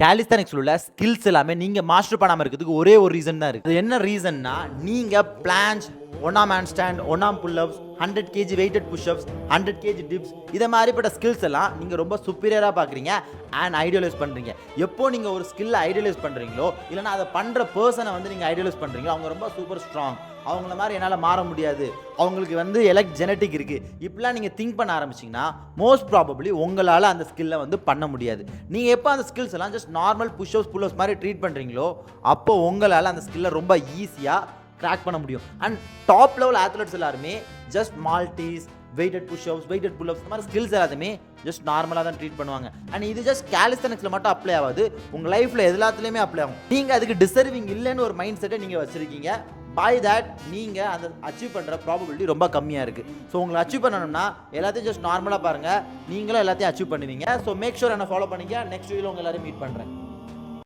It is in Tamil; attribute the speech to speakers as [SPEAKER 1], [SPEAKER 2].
[SPEAKER 1] காலிஸ்தானிக்ஸ்ல உள்ள ஸ்கில்ஸ் எல்லாமே நீங்க மாஸ்டர் பண்ணாம இருக்கிறதுக்கு ஒரே ஒரு ரீசன் தான் இருக்கு. அது என்ன ரீசன்னா, நீங்க பிளான்ச், ஒன்னாம் ஹேண்ட் ஸ்டாண்ட், ஒன்னாம் pull ups, 100 kg weighted push ups, 100 kg dips, இதை மாதிரிப்பட்ட ஸ்கில்ஸ் எல்லாம் நீங்கள் ரொம்ப சுப்பீரியராக பார்க்குறீங்க அண்ட் ஐடியலைஸ் பண்ணுறீங்க. எப்போ நீங்கள் ஒரு ஸ்கில்லை ஐடியலைஸ் பண்ணுறீங்களோ, இல்லைனா அதை பண்ணுற பர்சனை வந்து நீங்கள் ஐடியலைஸ் பண்ணுறீங்களோ, அவங்க ரொம்ப சூப்பர் ஸ்ட்ராங், அவங்கள மாதிரி என்னால் மாற முடியாது, அவங்களுக்கு வந்து ஜெனட்டிக் இருக்குது, இப்படிலாம் நீங்கள் திங்க் பண்ண ஆரம்பிச்சிங்கன்னா மோஸ்ட் ப்ராபப்ளி உங்களால் அந்த ஸ்கில்லை வந்து பண்ண முடியாது. நீங்கள் எப்போ அந்த ஸ்கில்ஸ் எல்லாம் ஜஸ்ட் நார்மல் புஷ் அப்ஸ் புல் அப்ஸ் மாதிரி ட்ரீட் பண்ணுறீங்களோ, அப்போ உங்களால் அந்த ஸ்கில்லை ரொம்ப ஈஸியாக கிராக் பண்ண முடியும். அண்ட் டாப் லெவல் அத்லெட்ஸ் எல்லாருமே just Maltese, weighted push ups, weighted pull ups, இந்த மாதிரி ஸ்கில்ஸ் எல்லாத்தையுமே ஜஸ்ட் நார்மலாக தான் ட்ரீட் பண்ணுவாங்க. அண்ட் இது ஜஸ்ட் காலிஸ்தானிக்ஸில் மட்டும் அப்ளை ஆகாது, உங்கள் லைஃப்பில் எல்லாத்துலேயுமே அப்ளை ஆகும். நீங்கள் அதுக்கு டிசர்விங் இல்லைன்னு ஒரு மைண்ட் செட்டை நீங்கள் வச்சுருக்கீங்க. பை தட் நீங்கள் அந்த அச்சீவ் பண்ணுற ப்ராபபிலிட்டி ரொம்ப கம்மியாக இருக்குது. ஸோ உங்களை அச்சீவ் பண்ணணும்னா எல்லாத்தையும் ஜஸ்ட் நார்மலாக பாருங்கள், நீங்களும் எல்லாத்தையும் அச்சீவ் பண்ணுவீங்க. ஸோ மேக் ஷூர் என்ன ஃபாலோ பண்ணிக்க. நெக்ஸ்ட் வீடியோவில் உங்கள் எல்லாரும் மீட் பண்ணுறேன்.